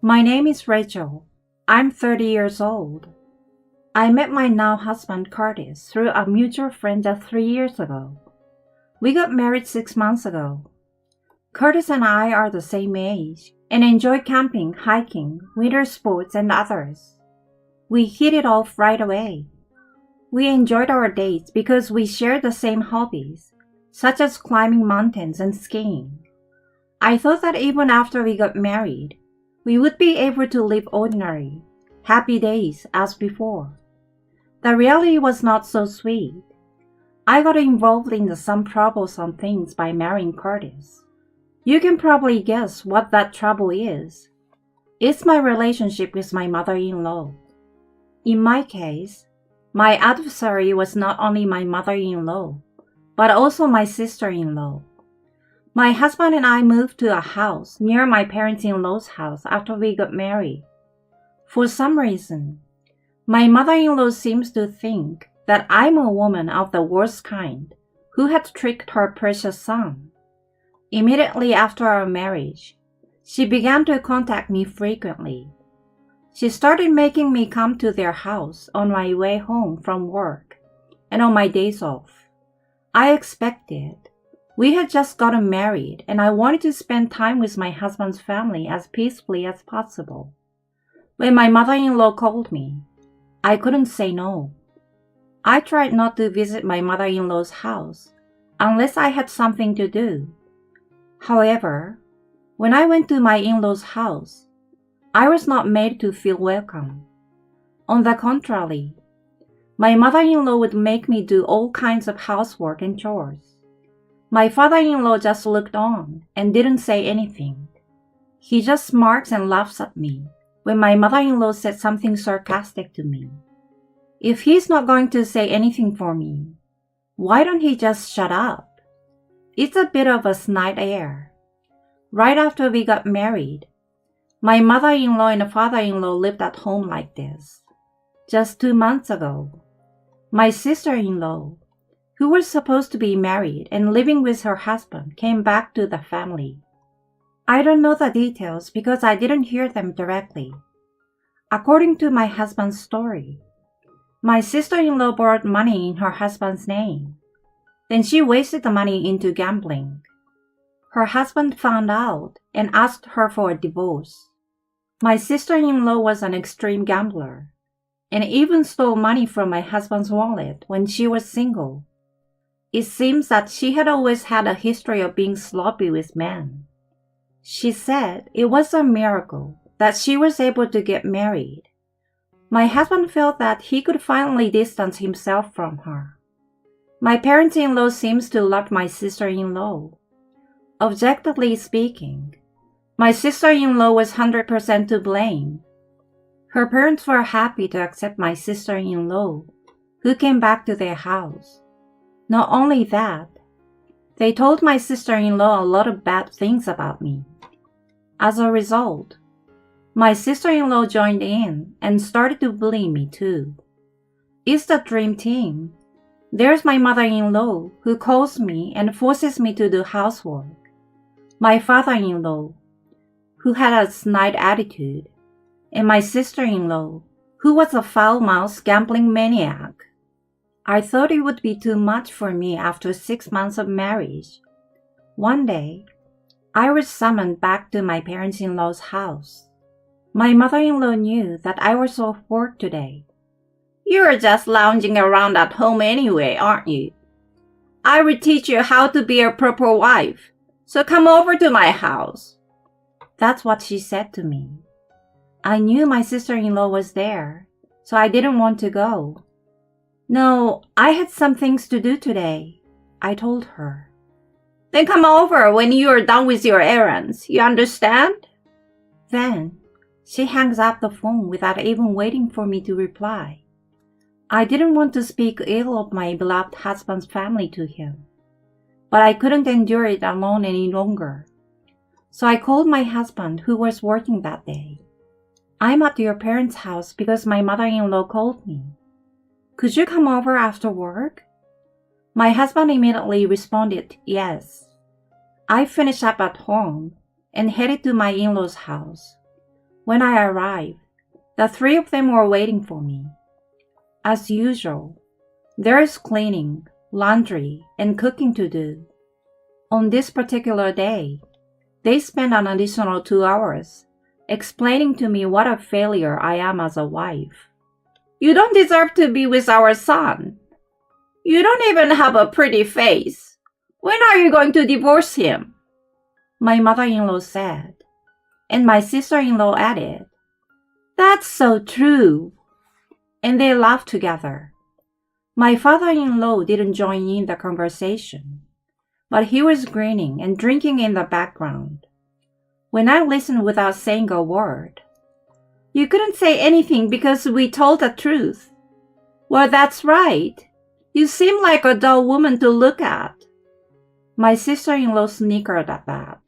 My name is Rachel. I'm 30 years old. I met my now husband Curtis through a mutual friend just 3 years ago. We got married 6 months ago. Curtis and I are the same age and enjoy camping, hiking, winter sports, and others. We hit it off right away. We enjoyed our dates because we shared the same hobbies, such as climbing mountains and skiing. I thought that even after we got married, we would be able to live ordinary, happy days as before. The reality was not so sweet. I got involved in some troublesome things by marrying Curtis. You can probably guess what that trouble is. It's my relationship with my mother-in-law. In my case, my adversary was not only my mother-in-law, but also my sister-in-law. My husband and I moved to a house near my parents-in-law's house after we got married. For some reason, my mother-in-law seems to think that I'm a woman of the worst kind who had tricked her precious son. Immediately after our marriage, she began to contact me frequently. She started making me come to their house on my way home from work and on my days off. I expected. We had just gotten married and I wanted to spend time with my husband's family as peacefully as possible. When my mother-in-law called me, I couldn't say no. I tried not to visit my mother-in-law's house unless I had something to do. However, when I went to my in-law's house, I was not made to feel welcome. On the contrary, my mother-in-law would make me do all kinds of housework and chores. My father-in-law just looked on and didn't say anything. He just smirks and laughs at me when my mother-in-law said something sarcastic to me. If he's not going to say anything for me, why don't he just shut up? It's a bit of a snide air. Right after we got married, my mother-in-law and father-in-law lived at home like this. Just 2 months ago, my sister-in-law, who was supposed to be married and living with her husband, came back to the family. I don't know the details because I didn't hear them directly. According to my husband's story, my sister-in-law borrowed money in her husband's name. Then she wasted the money into gambling. Her husband found out and asked her for a divorce. My sister-in-law was an extreme gambler and even stole money from my husband's wallet when she was single. It seems that she had always had a history of being sloppy with men. She said it was a miracle that she was able to get married. My husband felt that he could finally distance himself from her. My parents-in-law seems to love my sister-in-law. Objectively speaking, my sister-in-law was 100% to blame. Her parents were happy to accept my sister-in-law, who came back to their house. Not only that, they told my sister-in-law a lot of bad things about me. As a result, my sister-in-law joined in and started to bully me too. It's the dream team. There's my mother-in-law who calls me and forces me to do housework. My father-in-law, who had a snide attitude, and my sister-in-law, who was a foul-mouthed gambling maniac. I thought it would be too much for me after 6 months of marriage. One day, I was summoned back to my parents-in-law's house. My mother-in-law knew that I was off work today. "You're just lounging around at home anyway, aren't you? I will teach you how to be a proper wife, so come over to my house." That's what she said to me. I knew my sister-in-law was there, so I didn't want to go. "No, I had some things to do today," I told her. "Then come over when you are done with your errands, you understand?" Then, she hangs up the phone without even waiting for me to reply. I didn't want to speak ill of my beloved husband's family to him, but I couldn't endure it alone any longer. So I called my husband, who was working that day. "I'm at your parents' house because my mother-in-law called me. Could you come over after work?" My husband immediately responded, "Yes." I finished up at home and headed to my in-laws' house. When I arrived, the three of them were waiting for me. As usual, there is cleaning, laundry, and cooking to do. On this particular day, they spent an additional 2 hours explaining to me what a failure I am as a wife. You don't deserve to be with our son. You don't even have a pretty face. When are you going to divorce him? My mother-in-law said, and my sister-in-law added, That's so true. And they laughed together. My father-in-law didn't join in the conversation, but he was grinning and drinking in the background. When I listened without saying a word, You couldn't say anything because we told the truth. Well, that's right. You seem like a dull woman to look at. My sister-in-law snickered at that.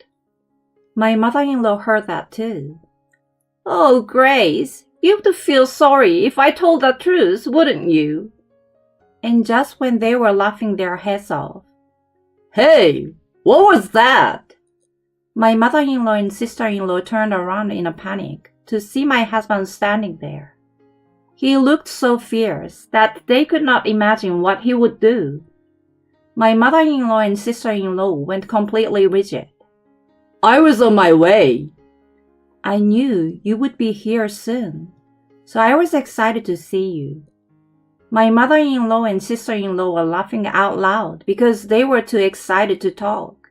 My mother-in-law heard that too. Oh, Grace, you'd feel sorry if I told the truth, wouldn't you? And just when they were laughing their heads off, Hey, what was that? My mother-in-law and sister-in-law turned around in a panic to see my husband standing there. He looked so fierce that they could not imagine what he would do. My mother-in-law and sister-in-law went completely rigid. I was on my way. I knew you would be here soon, so I was excited to see you. My mother-in-law and sister-in-law were laughing out loud because they were too excited to talk.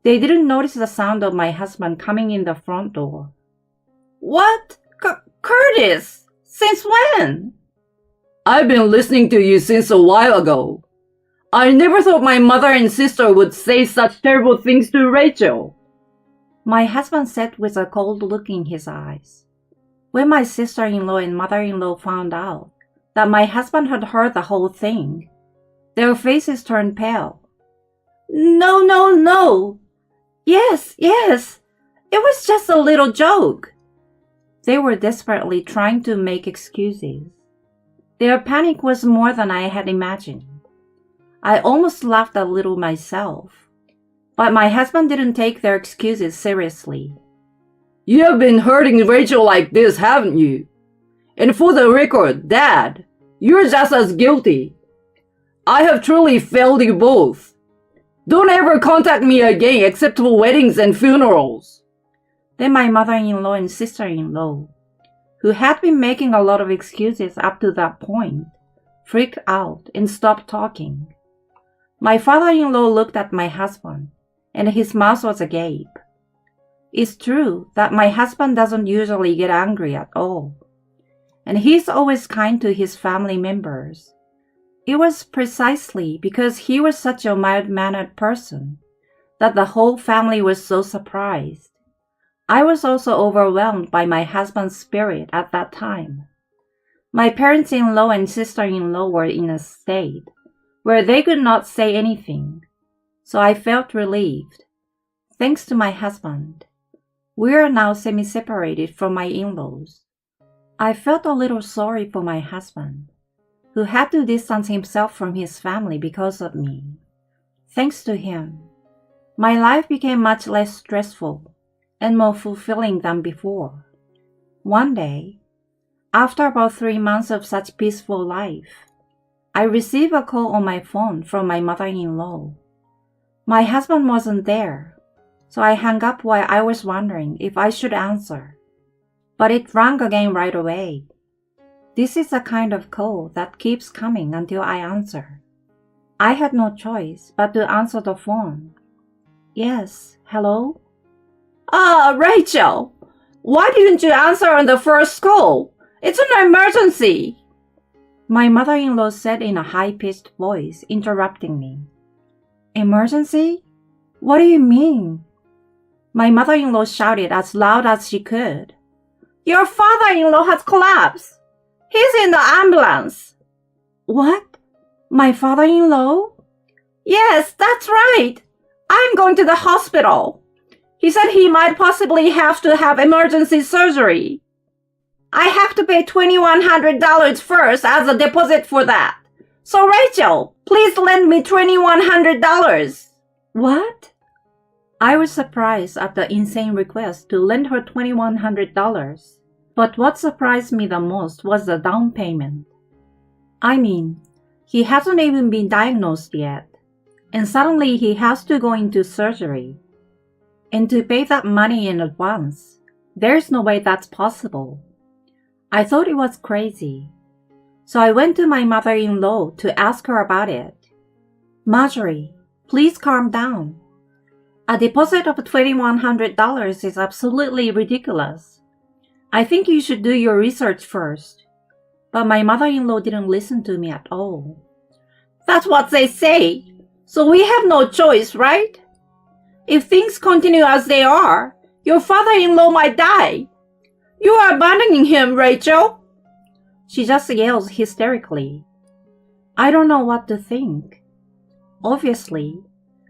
They didn't notice the sound of my husband coming in the front door. What? Curtis! Since when? I've been listening to you since a while ago. I never thought my mother and sister would say such terrible things to Rachel. My husband said with a cold look in his eyes. When my sister-in-law and mother-in-law found out that my husband had heard the whole thing, their faces turned pale. No, no, no. Yes, yes. It was just a little joke. They were desperately trying to make excuses. Their panic was more than I had imagined. I almost laughed a little myself, but my husband didn't take their excuses seriously. You have been hurting Rachel like this, haven't you? And for the record, Dad, you're just as guilty. I have truly failed you both. Don't ever contact me again except for weddings and funerals. Then my mother-in-law and sister-in-law, who had been making a lot of excuses up to that point, freaked out and stopped talking. My father-in-law looked at my husband, and his mouth was agape. It's true that my husband doesn't usually get angry at all, and he's always kind to his family members. It was precisely because he was such a mild-mannered person that the whole family was so surprised. I was also overwhelmed by my husband's spirit at that time. My parents-in-law and sister-in-law were in a state where they could not say anything, so I felt relieved. Thanks to my husband, we are now semi-separated from my in-laws. I felt a little sorry for my husband, who had to distance himself from his family because of me. Thanks to him, my life became much less stressful and more fulfilling than before. One day, after about 3 months of such peaceful life, I received a call on my phone from my mother-in-law. My husband wasn't there, so I hung up while I was wondering if I should answer. But it rang again right away. This is the kind of call that keeps coming until I answer. I had no choice but to answer the phone. Yes, hello? Rachel, why didn't you answer on the first call? It's an emergency. My mother-in-law said in a high-pitched voice, interrupting me. Emergency? What do you mean? My mother-in-law shouted as loud as she could. Your father-in-law has collapsed. He's in the ambulance. What? My father-in-law? Yes, that's right. I'm going to the hospital. He said he might possibly have to have emergency surgery. I have to pay $2,100 first as a deposit for that. So Rachel, please lend me $2,100. What? I was surprised at the insane request to lend her $2,100, but what surprised me the most was the down payment. I mean, he hasn't even been diagnosed yet, and suddenly he has to go into surgery. And to pay that money in advance, there's no way that's possible. I thought it was crazy. So I went to my mother-in-law to ask her about it. Marjorie, please calm down. A deposit of $2,100 is absolutely ridiculous. I think you should do your research first. But my mother-in-law didn't listen to me at all. That's what they say. So we have no choice, right? If things continue as they are, your father-in-law might die. You are abandoning him, Rachel. She just yells hysterically. I don't know what to think. Obviously,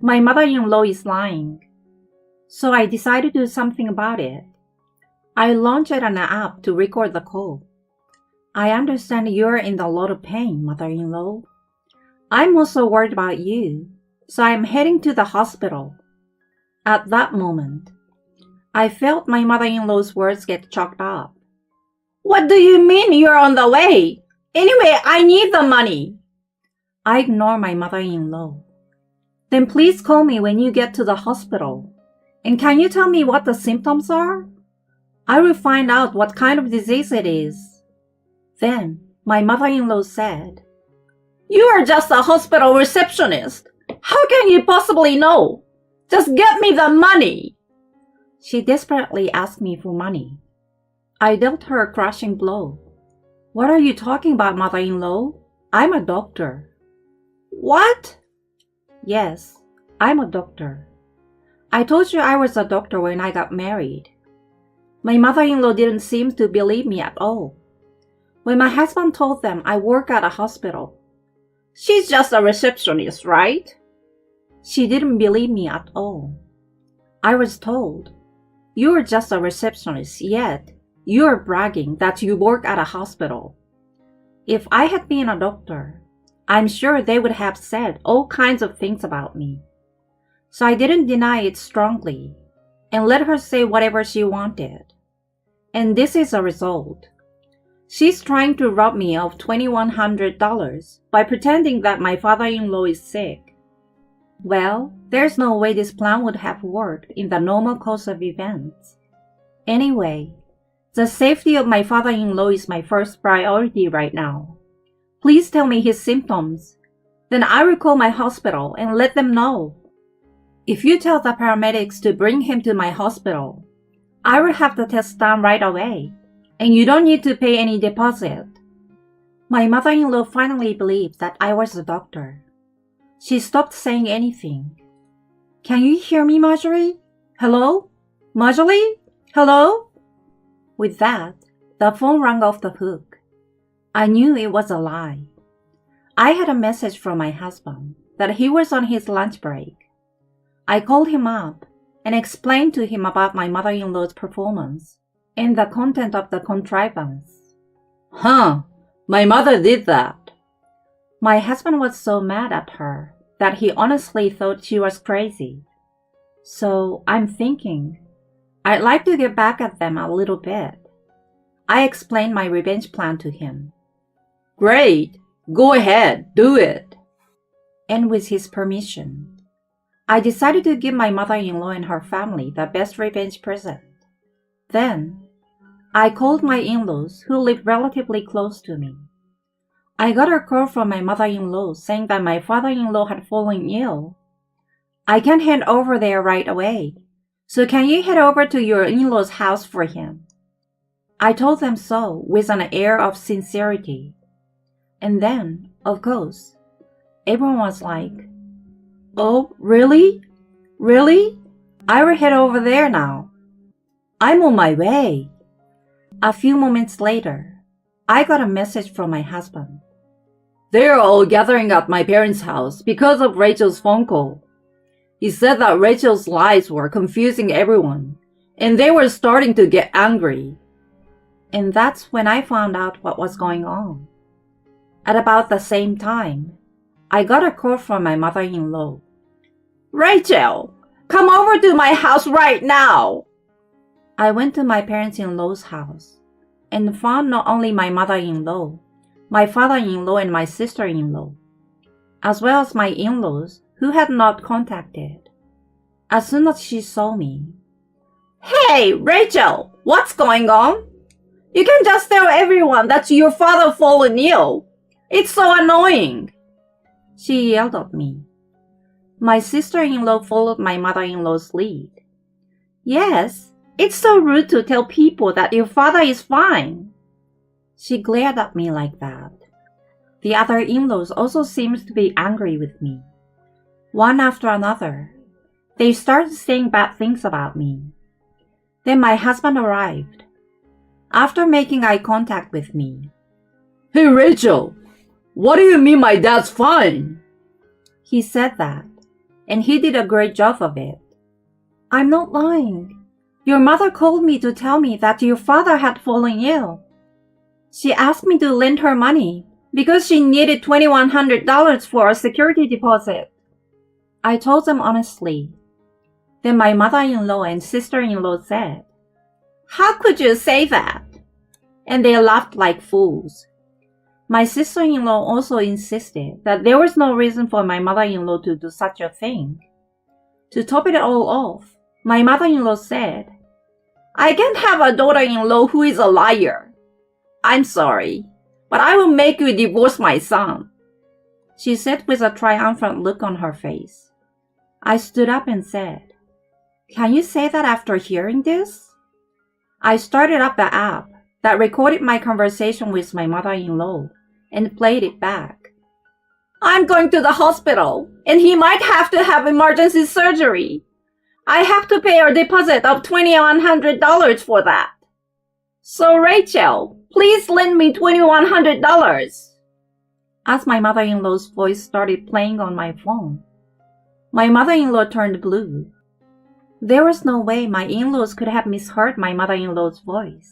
my mother-in-law is lying. So I decided to do something about it. I launched an app to record the call. I understand you're in a lot of pain, mother-in-law. I'm also worried about you, so I'm heading to the hospital. At that moment, I felt my mother-in-law's words get choked up. What do you mean you're on the way? Anyway, I need the money. I ignore my mother-in-law. Then please call me when you get to the hospital. And can you tell me what the symptoms are? I will find out what kind of disease it is. Then my mother-in-law said, You are just a hospital receptionist. How can you possibly know? Just get me the money. She desperately asked me for money. I dealt her a crushing blow. What are you talking about, mother-in-law? I'm a doctor. What? Yes, I'm a doctor. I told you I was a doctor when I got married. My mother-in-law didn't seem to believe me at all. When my husband told them I work at a hospital, she's just a receptionist, right? She didn't believe me at all. I was told, you're just a receptionist, yet you're bragging that you work at a hospital. If I had been a doctor, I'm sure they would have said all kinds of things about me. So I didn't deny it strongly and let her say whatever she wanted. And this is a result. She's trying to rob me of $2,100 by pretending that my father-in-law is sick. Well, there's no way this plan would have worked in the normal course of events. Anyway, the safety of my father-in-law is my first priority right now. Please tell me his symptoms. Then I will call my hospital and let them know. If you tell the paramedics to bring him to my hospital, I will have the test done right away, and you don't need to pay any deposit. My mother-in-law finally believed that I was a doctor. She stopped saying anything. Can you hear me, Marjorie? Hello? Marjorie? Hello? With that, the phone rang off the hook. I knew it was a lie. I had a message from my husband that he was on his lunch break. I called him up and explained to him about my mother-in-law's performance and the content of the contrivance. My mother did that. My husband was so mad at her that he honestly thought she was crazy. So I'm thinking, I'd like to get back at them a little bit. I explained my revenge plan to him. Great! Go ahead, do it! And with his permission, I decided to give my mother-in-law and her family the best revenge present. Then, I called my in-laws who lived relatively close to me. I got a call from my mother-in-law saying that my father-in-law had fallen ill. I can't head over there right away, so can you head over to your in-law's house for him? I told them so with an air of sincerity. And then, of course, everyone was like, Oh, really? Really? I will head over there now. I'm on my way. A few moments later, I got a message from my husband. They're all gathering at my parents' house because of Rachel's phone call. He said that Rachel's lies were confusing everyone, and they were starting to get angry. And that's when I found out what was going on. At about the same time, I got a call from my mother-in-law. Rachel, Come over to my house right now. I went to my parents-in-law's house and found not only my mother-in-law, my father-in-law and my sister-in-law, as well as my in-laws who had not contacted. As soon as she saw me, "Hey, Rachel, what's going on? You can just tell everyone that your father fallen ill. It's so annoying," she yelled at me. My sister-in-law followed my mother-in-law's lead. "Yes, it's so rude to tell people that your father is fine." She glared at me like that. The other in-laws also seemed to be angry with me. One after another, they started saying bad things about me. Then my husband arrived. After making eye contact with me, "Hey Rachel, what do you mean my dad's fine?" he said that, and he did a great job of it. "I'm not lying. Your mother called me to tell me that your father had fallen ill. She asked me to lend her money because she needed $2,100 for a security deposit." I told them honestly. Then my mother-in-law and sister-in-law said, "How could you say that?" And they laughed like fools. My sister-in-law also insisted that there was no reason for my mother-in-law to do such a thing. To top it all off, my mother-in-law said, "I can't have a daughter-in-law who is a liar. I'm sorry, but I will make you divorce my son," she said with a triumphant look on her face. I stood up and said, "Can you say that after hearing this?" I started up the app that recorded my conversation with my mother-in-law and played it back. "I'm going to the hospital, and he might have to have emergency surgery. I have to pay a deposit of $2,100 for that. So Rachel, please lend me $2,100. As my mother-in-law's voice started playing on my phone, my mother-in-law turned blue. There was no way my in-laws could have misheard my mother-in-law's voice.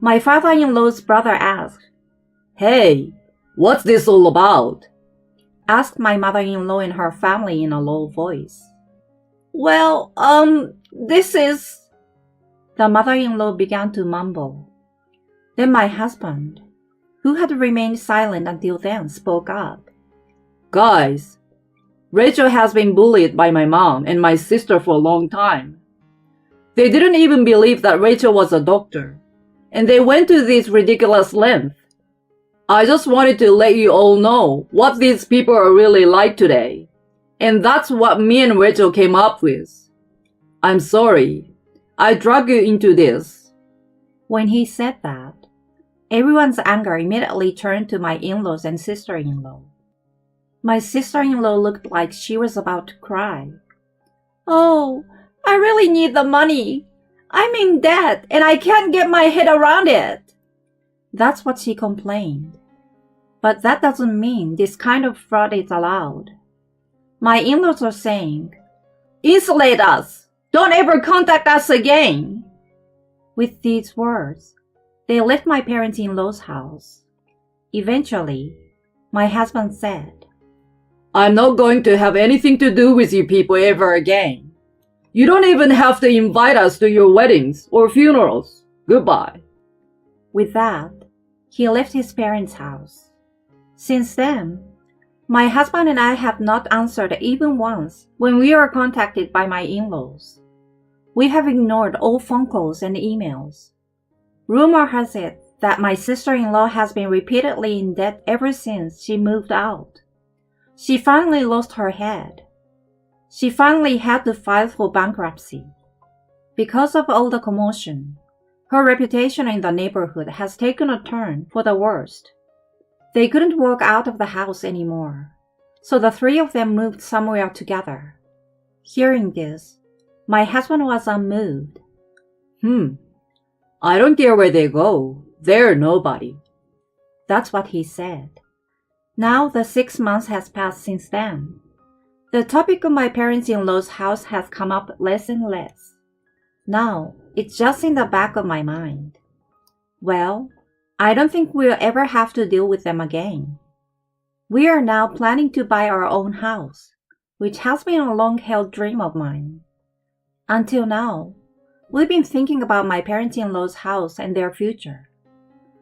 My father-in-law's brother asked, "Hey, what's this all about?" asked my mother-in-law and her family in a low voice. "Well, this is..." the mother-in-law began to mumble. Then my husband, who had remained silent until then, spoke up. "Guys, Rachel has been bullied by my mom and my sister for a long time. They didn't even believe that Rachel was a doctor, and they went to this ridiculous length. I just wanted to let you all know what these people are really like today, and that's what me and Rachel came up with. I'm sorry, I dragged you into this." When he said that, everyone's anger immediately turned to my in-laws and sister-in-law. My sister-in-law looked like she was about to cry. "Oh, I really need the money. I'm in debt and I can't get my head around it." That's what she complained. But that doesn't mean this kind of fraud is allowed. My in-laws are saying, "Insulate us. Don't ever contact us again." With these words, they left my parents-in-law's house. Eventually, my husband said, "I'm not going to have anything to do with you people ever again. You don't even have to invite us to your weddings or funerals. Goodbye." With that, he left his parents' house. Since then, my husband and I have not answered even once when we are contacted by my in-laws. We have ignored all phone calls and emails. Rumor has it that my sister-in-law has been repeatedly in debt ever since she moved out. She finally lost her head. She finally had to file for bankruptcy. Because of all the commotion, her reputation in the neighborhood has taken a turn for the worst. They couldn't walk out of the house anymore, so the three of them moved somewhere together. Hearing this, my husband was unmoved. I don't care where they go. They're nobody." That's what he said. Now the 6 months has passed since then. The topic of my parents-in-law's house has come up less and less. Now, it's just in the back of my mind. Well, I don't think we'll ever have to deal with them again. We are now planning to buy our own house, which has been a long-held dream of mine. Until now, we've been thinking about my parents-in-law's house and their future.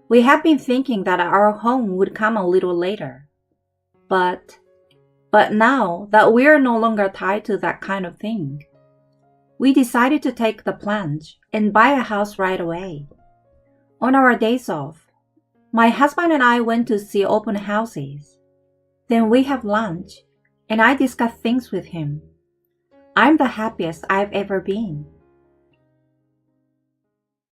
We have been thinking that our home would come a little later. But now that we are no longer tied to that kind of thing, we decided to take the plunge and buy a house right away. On our days off, my husband and I went to see open houses. Then we have lunch, and I discuss things with him. I'm the happiest I've ever been.